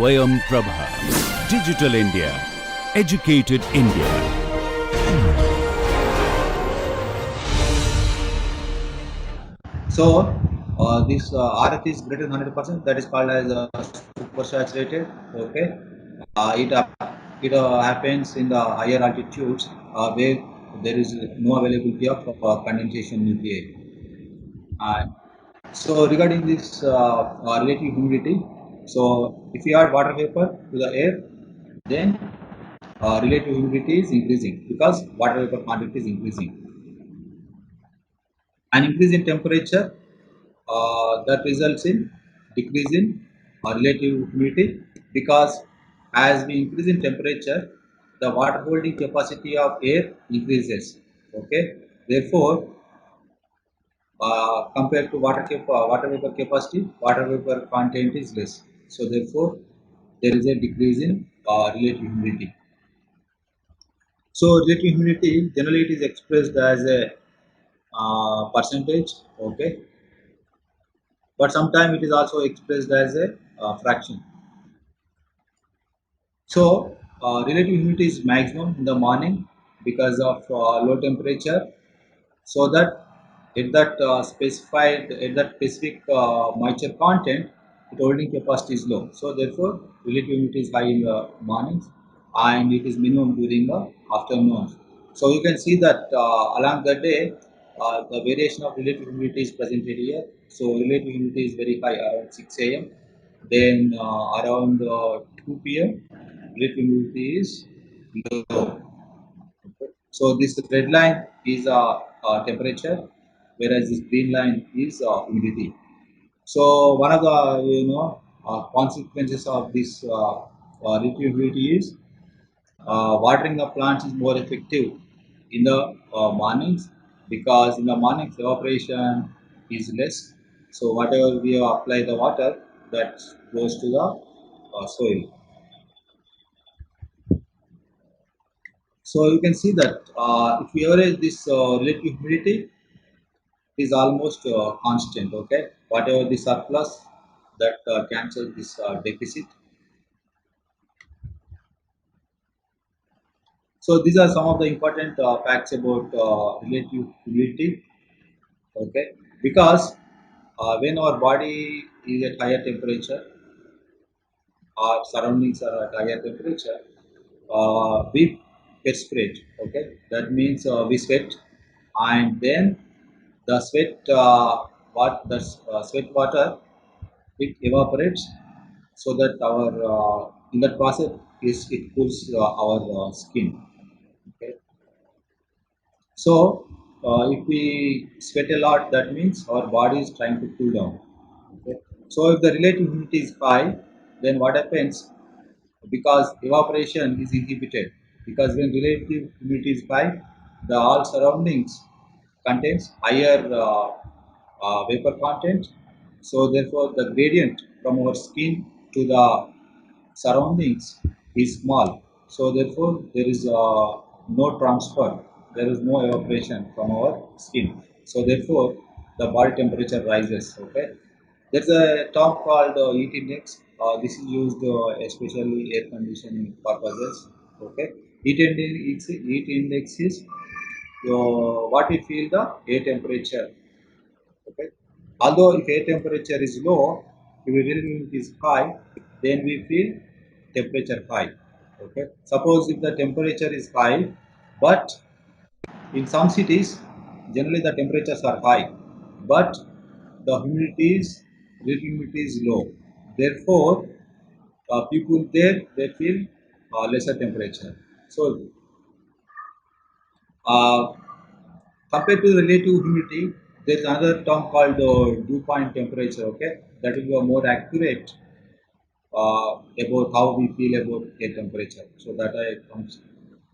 Swayam Prabha. Digital India. Educated India. So this RF is greater than 100%. That is called as supersaturated. Okay, it happens in the higher altitudes where there is no availability of condensation nuclei. Uh, so regarding this relative humidity, so if you add water vapor to the air, then relative humidity is increasing because water vapor quantity is increasing. An increase in temperature that results in decrease in relative humidity because as we increase in temperature, the water holding capacity of air increases. Okay, therefore, compared to water vapor capacity, water vapor content is less. So therefore, there is a decrease in relative humidity. So relative humidity generally it is expressed as a percentage. Okay, but sometimes it is also expressed as a fraction. So relative humidity is maximum in the morning because of low temperature, so that at that specific moisture content, the holding capacity is low. So therefore, relative humidity is high in the mornings, and it is minimum during the afternoon. So you can see that along the day, the variation of relative humidity is presented here. So relative humidity is very high around 6 a.m. Then around 2 p.m. relative humidity is low. So this red line is temperature, whereas this green line is humidity. So one of the consequences of this relative humidity is watering the plants is more effective in the mornings because in the mornings evaporation is less. So whatever we apply the water that goes to the soil. So you can see that if we average this relative humidity is almost constant. Okay, whatever the surplus that cancels this deficit. So these are some of the important facts about relative humidity. Okay, because when our body is at higher temperature, our surroundings are at higher temperature, we perspirate. Okay, that means we sweat, and then the sweat water, it evaporates, so that our in that process is it cools our skin. Okay, so if we sweat a lot, that means our body is trying to cool down. Okay, so if the relative humidity is high, then what happens? Because evaporation is inhibited, because when relative humidity is high, the all surroundings contains higher vapor content. So therefore the gradient from our skin to the surroundings is small. So therefore there is no transfer, there is no evaporation from our skin. So therefore the body temperature rises. Okay, there's a term called heat index. This is used especially air conditioning purposes. Okay, heat index is what we feel the air temperature. Okay, although if air temperature is low, if the humidity is high, then we feel temperature high. Okay, suppose if the temperature is high, but in some cities, generally the temperatures are high, but the relative humidity is low. Therefore, people there they feel lesser temperature. So, uh, compared to relative humidity, there's another term called dew point temperature. Okay, that will be a more accurate about how we feel about air temperature. So that I comes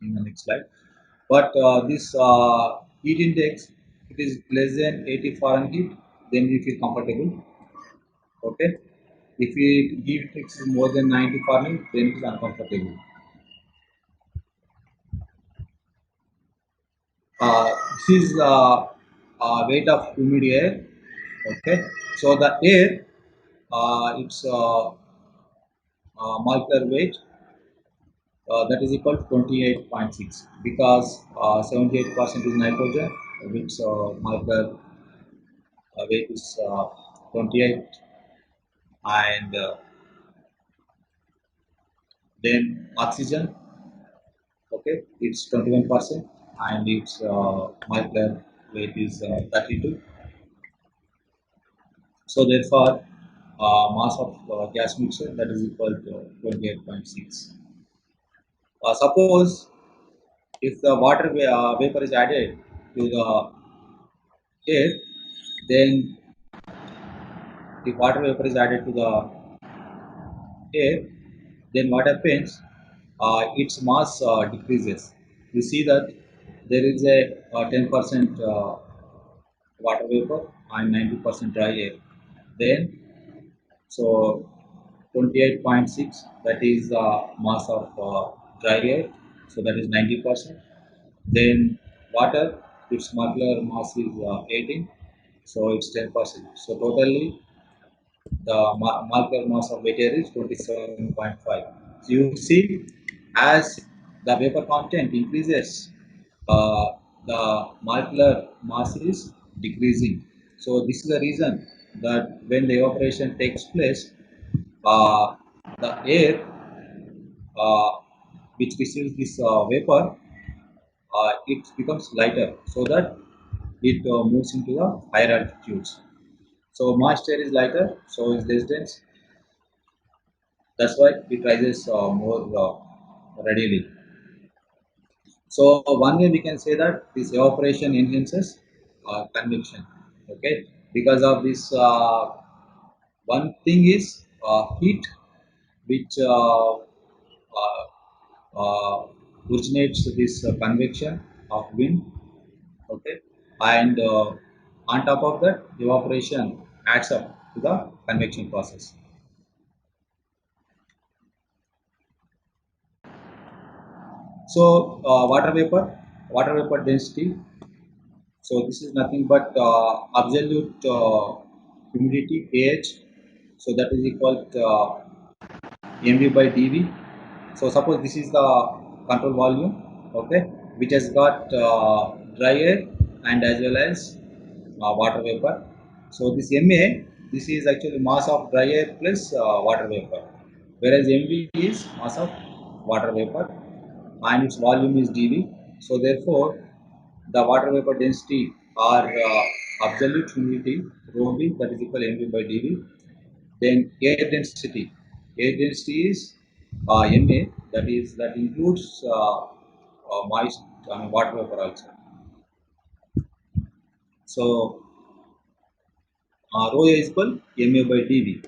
in the next slide. But this heat index, it is less than 80 Fahrenheit, then we feel comfortable. Okay. If we heat index is more than 90 Fahrenheit, then it is uncomfortable. This is weight of humid air. Okay. So the air, it's molecular weight, that is equal to 28.6, because 78% is nitrogen, which molecular weight is 28, and then oxygen, okay, it's 21%, and its molecular weight is 32. So therefore, mass of gas mixture, that is equal to 28.6. Suppose if the water vapor is added to the air, then if water vapor is added to the air, then what happens? Its mass decreases. You see that there is a 10% water vapor and 90% dry air. Then, so 28.6, that is mass of dry air, so that is 90%. Then water, its molecular mass is 18, so it's 10%. So totally the molecular mass of wet air is 27.5. So you see, as the vapor content increases, the molecular mass is decreasing. So this is the reason that when the evaporation takes place, uh, the air uh, which receives this vapor, it becomes lighter, so that it moves into the higher altitudes. So moisture is lighter, so is less dense. That's why it rises more readily. So one way we can say that this evaporation enhances convection. Okay, because of this, one thing is heat, which originates this convection of wind. Okay, and on top of that, evaporation adds up to the convection process. So water vapor density. So this is nothing but absolute humidity AH. So that is equal to mv by dv. So suppose this is the control volume, okay, which has got dry air and as well as water vapor. So this ma, this is actually mass of dry air plus water vapor, whereas mv is mass of water vapor and its volume is dv. So therefore, the water vapor density or absolute humidity rho v, that is equal to mv by dv. Then air density is ma, that includes moist, I mean, water vapor also. So rho a is equal ma by dv,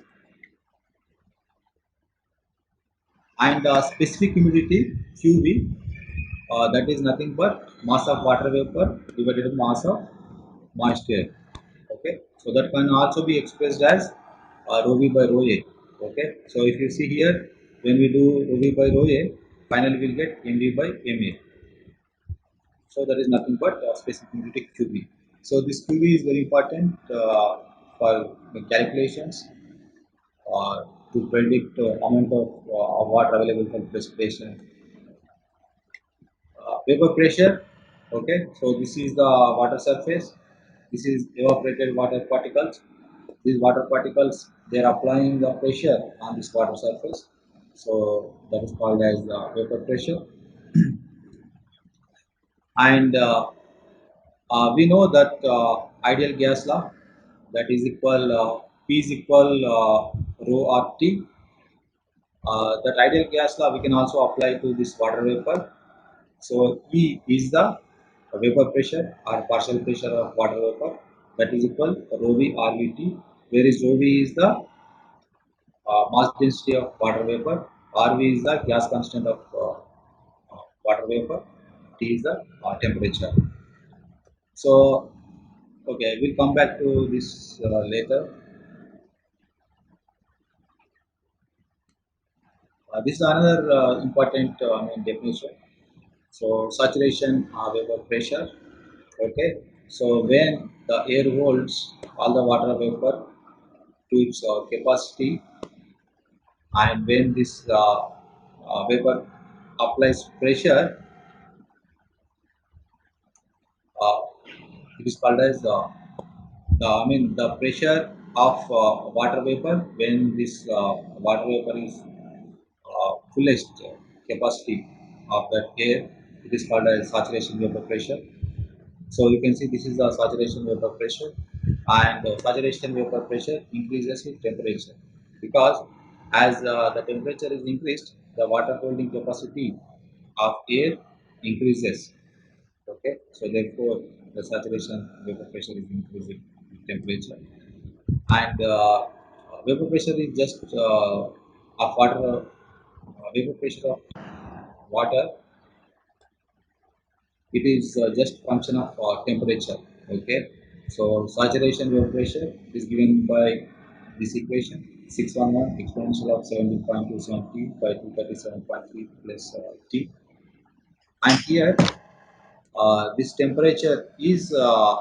and specific humidity qv, that is nothing but mass of water vapor divided by mass of moist air. Okay, so that can also be expressed as rho v by rho a. Okay, so if you see here, when we do rho v by rho a, finally we'll get mv by ma. So that is nothing but specific humidity qv. So this qv is very important for the calculations, to predict amount of water available for precipitation. Vapor pressure, okay, so this is the water surface, this is evaporated water particles. These water particles, they are applying the pressure on this water surface, so that is called as vapor pressure. And we know that ideal gas law, that is equal p is equal rho rt. That ideal gas law we can also apply to this water vapor. So E is the vapor pressure or partial pressure of water vapor, that is equal rho v RVT, where is rho v is the mass density of water vapor, RV is the gas constant of water vapor, T is the temperature. So okay, we'll come back to this later. This is another important definition. So saturation vapor pressure. Okay, so when the air holds all the water vapor to its capacity, and when this vapor applies pressure, uh, it is called as the pressure of water vapor when this water vapor is fullest capacity of that air. It is called as saturation vapor pressure. So you can see this is the saturation vapor pressure, and saturation vapor pressure increases with temperature because as the temperature is increased, the water holding capacity of air increases. Okay, so therefore the saturation vapor pressure is increasing with temperature, and vapor pressure is just of water. Vapor pressure of water, it is just function of temperature. Okay, so saturation vapor pressure is given by this equation 611 exponential of 17.27 t by 237.3 plus t, and here this temperature is uh,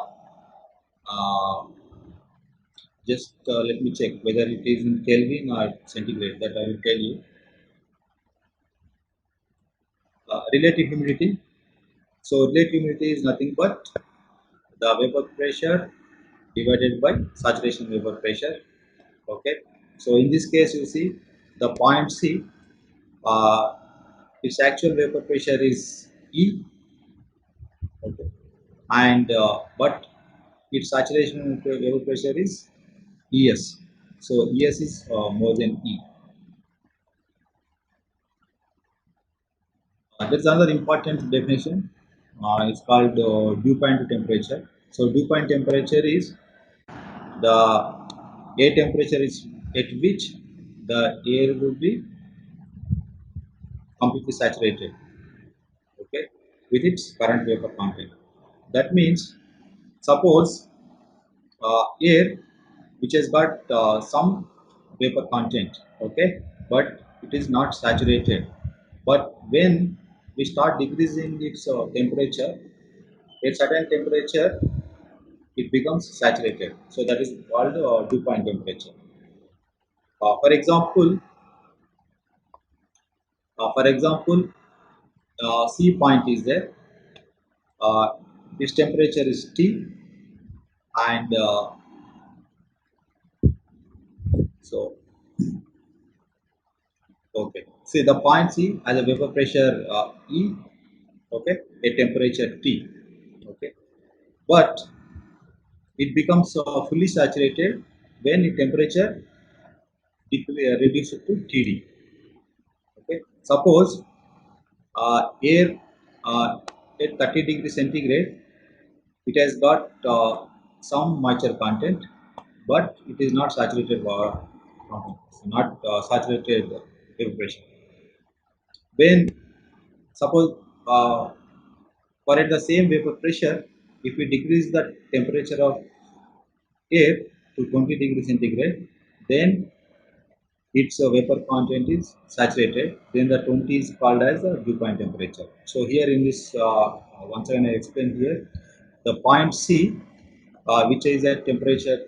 just let me check whether it is in Kelvin or centigrade, that I will tell you. Relative humidity. So relative humidity is nothing but the vapor pressure divided by saturation vapor pressure. Okay. So in this case, you see the point C, uh, its actual vapor pressure is E. Okay. And but its saturation vapor pressure is ES. So ES is more than E. There's another important definition. It's called dew point temperature. So dew point temperature is the air temperature is at which the air will be completely saturated, okay, with its current vapor content. That means suppose air which has got some vapor content, okay, but it is not saturated, but when we start decreasing its temperature, at certain temperature it becomes saturated, so that is called dew point temperature. For example, C point is there. Uh, its temperature is T, and so okay. See the point C has a vapor pressure E, okay, a temperature T, okay, but it becomes fully saturated when the temperature reduces to TD. Okay, suppose air at 30 degrees centigrade, it has got some moisture content, but it is not saturated water content, not saturated evaporation. When suppose for at the same vapor pressure, if we decrease the temperature of air to 20 degrees centigrade, then its vapor content is saturated. Then the 20 is called as the dew point temperature. So here in this, once again I explain here, the point C, which is at temperature,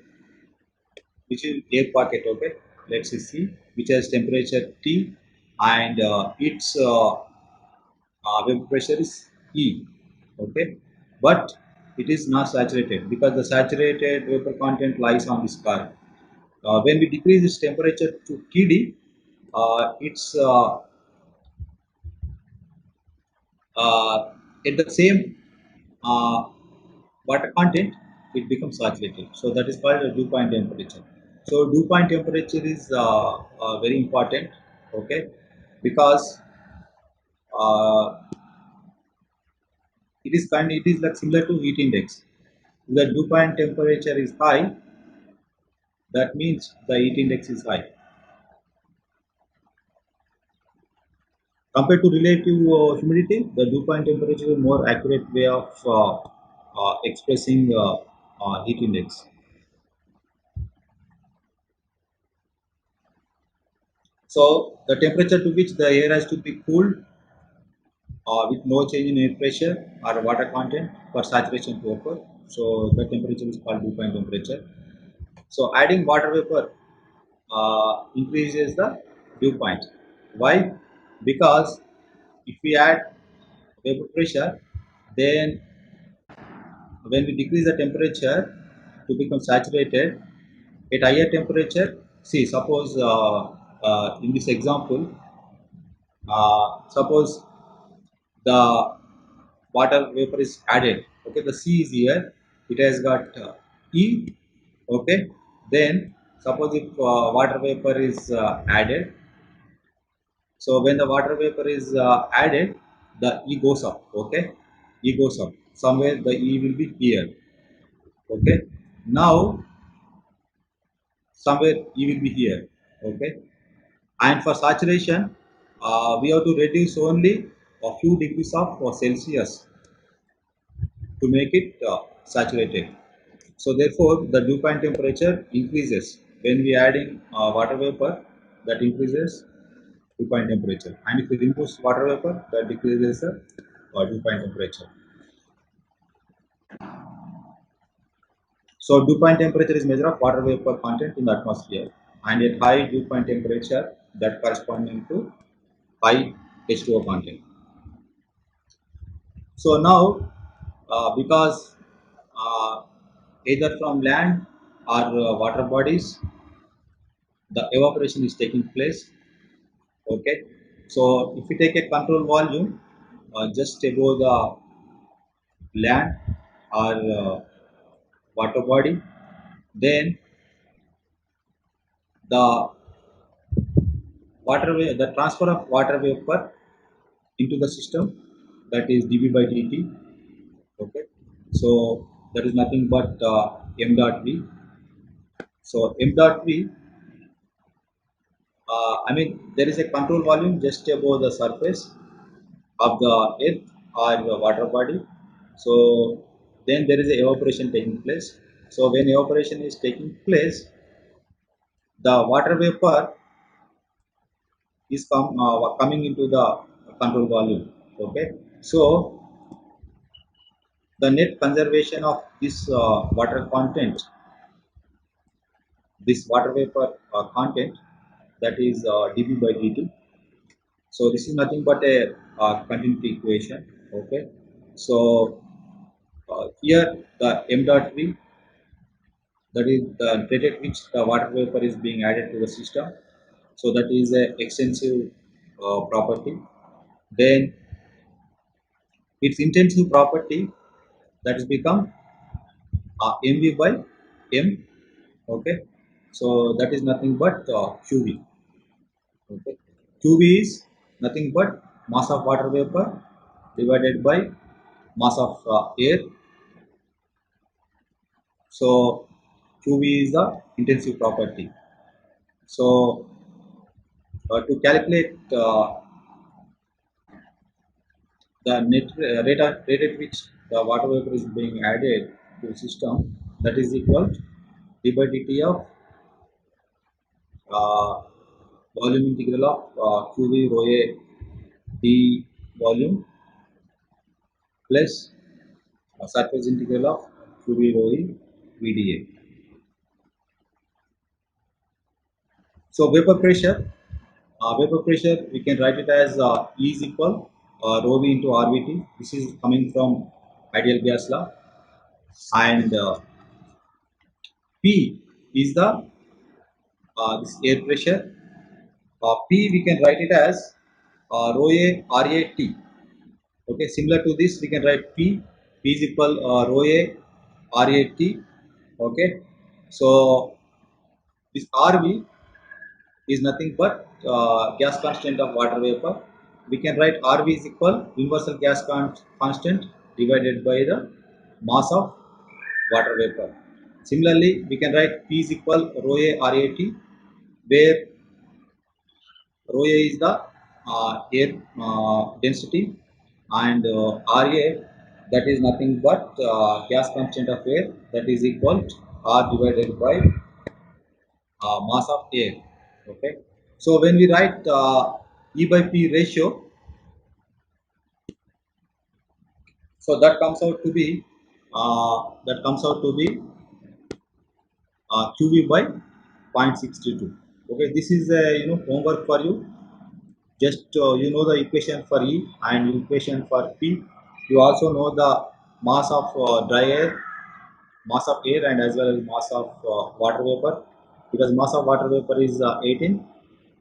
which is air pocket, okay, let's see, which has temperature T, and its vapor pressure is E, okay, but it is not saturated because the saturated vapor content lies on this curve. When we decrease its temperature to TD, it's at the same uh, water content, it becomes saturated. So that is called a dew point temperature. So dew point temperature is very important, okay, because uh, it is like similar to heat index. If the dew point temperature is high, that means the heat index is high. Compared to relative humidity, the dew point temperature is a more accurate way of expressing heat index. So the temperature to which the air has to be cooled with no change in air pressure or water content for saturation to occur. So the temperature is called dew point temperature. So adding water vapor increases the dew point. Why? Because if we add vapor pressure, then when we decrease the temperature to become saturated at higher temperature, see, suppose in this example, suppose the water vapor is added. Okay, the C is here, it has got E. Okay, then suppose if water vapor is added, so when the water vapor is added, the E goes up. Okay, E goes up somewhere, the E will be here. Okay, now somewhere E will be here. Okay, and for saturation, we have to reduce only a few degrees of Celsius to make it saturated. So therefore, the dew point temperature increases when we adding water vapor. That increases dew point temperature, and if we remove water vapor, that decreases the dew point temperature. So dew point temperature is measure of water vapor content in the atmosphere, and at high dew point temperature, that corresponding to high H2O content. So now, because uh, either from land or water bodies, the evaporation is taking place. Okay, so if we take a control volume just above the land or water body, then the the transfer of water vapor into the system, that is dB by dt. Okay, so that is nothing but m dot v. So m dot v, I mean, there is a control volume just above the surface of the earth or the water body. So then there is a evaporation taking place. So when evaporation is taking place, the water vapor is coming into the control volume. Okay, so the net conservation of this water content, this water vapor content, that is dB by dt. So this is nothing but a continuity equation. Okay, so here the m dot v, that is the rate at which the water vapor is being added to the system. So that is a extensive property. Then its intensive property, that is become mv by m. Okay, so that is nothing but qv. Okay, qv is nothing but mass of water vapor divided by mass of air. So qv is the intensive property. So to calculate the net rate at which the water vapor is being added to the system, that is equal to d by dt of uh, volume integral of qv rho a d volume plus surface integral of qv rho e vda. So vapor pressure, we can write it as E is equal rho v into rvt. This is coming from ideal gas law, and P is the this air pressure. P we can write it as rho a rat. Okay, similar to this we can write P is equal rho a rat. Okay, so this rv is nothing but gas constant of water vapor. We can write rv is equal universal gas constant divided by the mass of water vapor. Similarly, we can write P is equal rho a rat, where rho a is the air density, and Ra, that is nothing but gas constant of air, that is equal to R divided by mass of air. Okay, so when we write E by P ratio, so that comes out to be QV by 0.62. Okay, this is a homework for you. Just you know the equation for E and equation for P. You also know the mass of dry air, mass of air, and as well as mass of water vapor, because mass of water vapor is 18,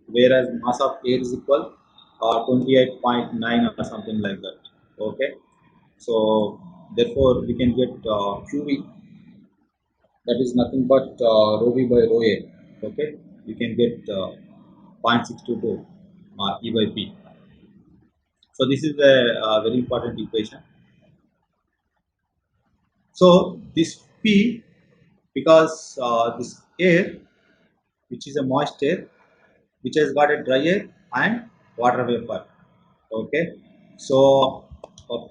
whereas mass of air is equal 28.9 or something like that. Okay, so therefore we can get QV, that is nothing but rho v by rho a. Okay, you can get 0.622 E by P. So this is a very important equation. So this P, because this air, which is a moist air, which has got a dry air and water vapor. Okay, so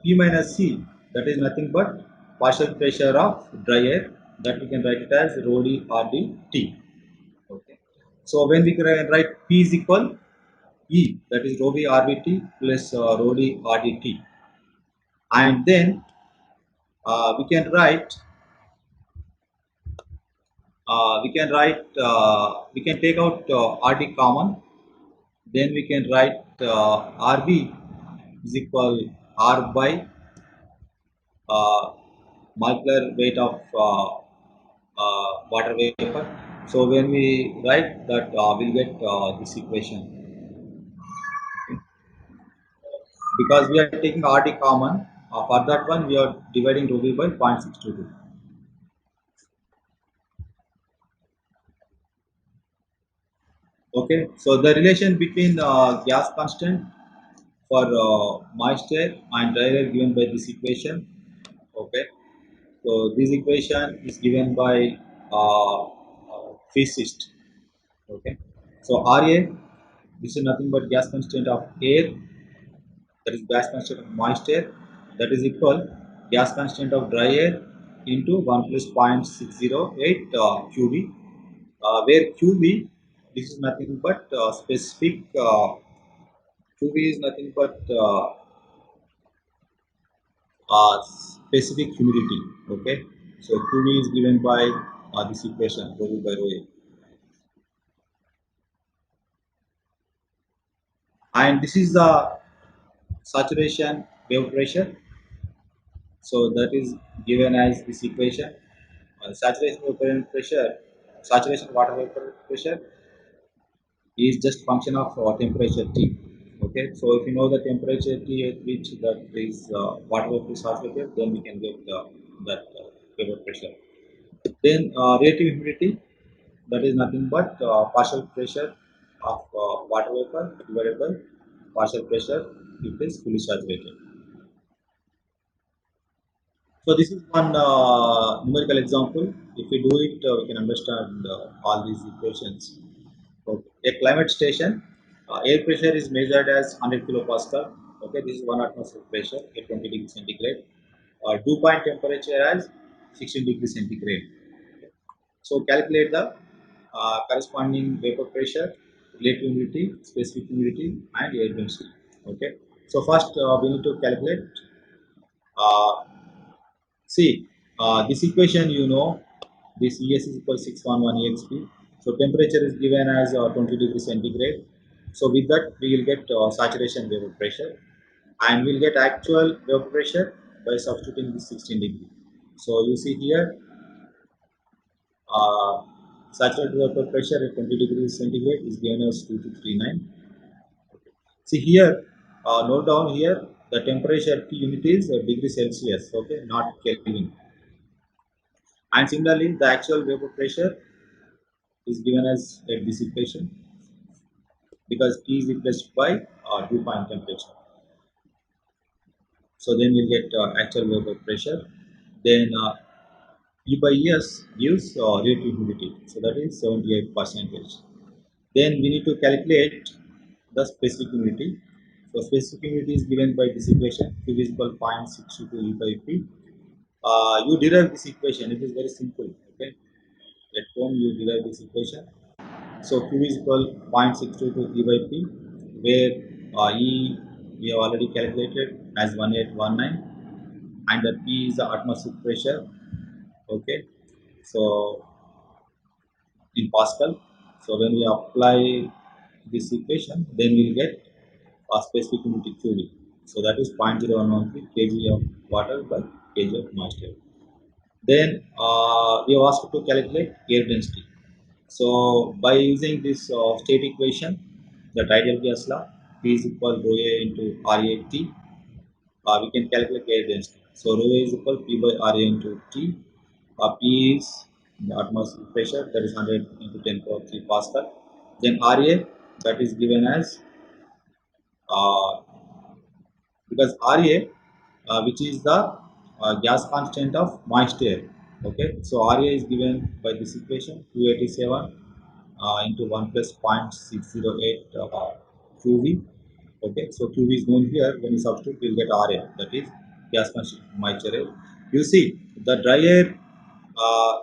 P minus C, that is nothing but partial pressure of dry air, that we can write it as rho d r d T. Okay, so when we can write P is equal E, that is rho v r v T plus rho d r d T, and then we can take out RD common, then we can write RV is equal R by uh, molecular weight of water vapor. So when we write that, we'll get this equation, because we are taking RD common. For that one, we are dividing rho v by 0.622. Okay, so the relation between gas constant for moisture and dry air given by this equation. Okay, so this equation is given by physicist. Okay, so Ra, this is nothing but gas constant of air, that is gas constant of moisture, that is equal gas constant of dry air into 1 plus 0.608 QV, where QV, this is nothing but specific, QV is nothing but specific humidity. Okay, so QV is given by this equation rho v by rho a, and this is the saturation wave pressure. So that is given as this equation. Saturation vapor pressure, saturation water vapor pressure is just function of temperature T. Okay, so if you know the temperature T at which that is water vapor is saturated, then we can get that vapor pressure. Then relative humidity, that is nothing but partial pressure of water vapor divided by partial pressure if it is fully saturated. So this is one numerical example. If we do it, we can understand all these equations. Okay. A climate station, air pressure is measured as 100 kilopascal. Okay, this is 1 atmosphere pressure at 20 degrees centigrade. Dew point temperature as 16 degrees centigrade. So calculate the corresponding vapor pressure, relative humidity, specific humidity, and air density. Okay. So first we need to calculate. Uh, See, this equation, this ES is equal 611 EXP. So temperature is given as 20 degrees centigrade. So with that, we will get saturation vapor pressure, and we'll get actual vapor pressure by substituting this 16 degree. So you see here, uh, saturated vapor pressure at 20 degrees centigrade is given as 2239. See here, note down here, the temperature T unit is degree Celsius, okay, not Kelvin. And similarly, the actual vapor pressure is given as a dissipation, because T is replaced by dew point temperature. So then we'll get actual vapor pressure. Then E by S gives relative humidity. So that is 78%. Then we need to calculate the specific humidity. So specific humidity is given by this equation, Q is equal 0.622 E by P. You derive this equation. It is very simple. Okay. At home you derive this equation. So Q is equal 0.622 E by P, where E we have already calculated as 1819, and the P is the atmospheric pressure. Okay, so in Pascal. So when we apply this equation, then we'll get a specific humidity QV. So that is 0.0113 kg of water by kg of moisture. Then we are asked to calculate air density. So by using this state equation, the ideal gas law, P is equal rho A into RAT, we can calculate air density. So rho A is equal P by RA into T. P is the atmospheric pressure, that is 100 into 10 power 3 Pascal. Then RA, that is given as uh, because RA, which is the gas constant of moist air. Okay, so RA is given by this equation 287 into 1 plus 0.608 QV. Okay, so QV is known here. When you substitute, you will get RA, that is gas constant moisture air. You see, the dry air uh,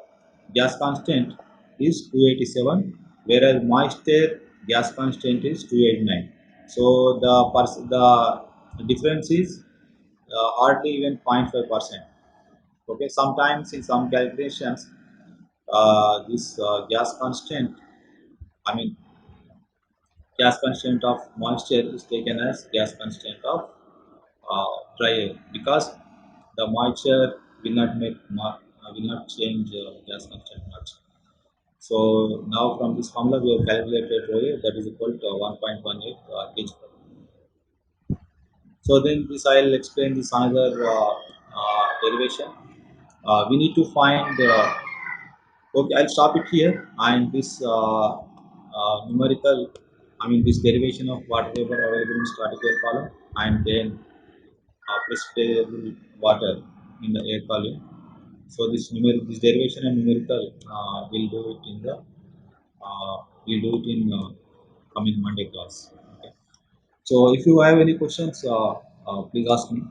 gas constant is 287, whereas moist air gas constant is 289. So the difference is hardly even 0.5%. Okay, sometimes in some calculations, this gas constant, I mean gas constant of moisture is taken as gas constant of dry air, because the moisture will not change gas constant much. So now from this formula we have calculated rho A, that is equal to 1.18 kg per. So then this I'll explain this another derivation. We need to find. Okay, I'll stop it here. And this numerical, I mean this derivation of water vapor available in static air column, and then precipitable water in the air column. So this derivation and numerical, we'll do it in the we'll do it in coming Monday class. Okay. So if you have any questions, please ask me.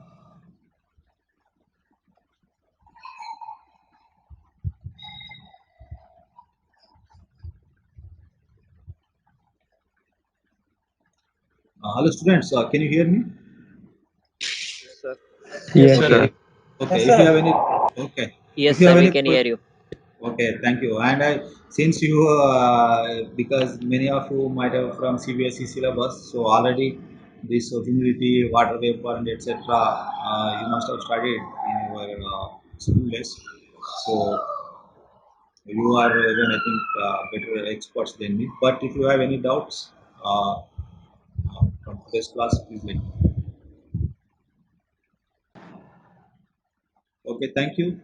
Hello students, can you hear me? Sir. Yes, Yes, Okay. sir. sir. Okay. If you have any, okay. If Yes, you sir. have We any, can hear you. okay. Thank you. And since you, because many of you might have from CBSE syllabus, so already this humidity, water vapor, and etc. You must have studied in your school days. So you are even I think better experts than me. But if you have any doubts from today's class, please let me know. Okay. Thank you.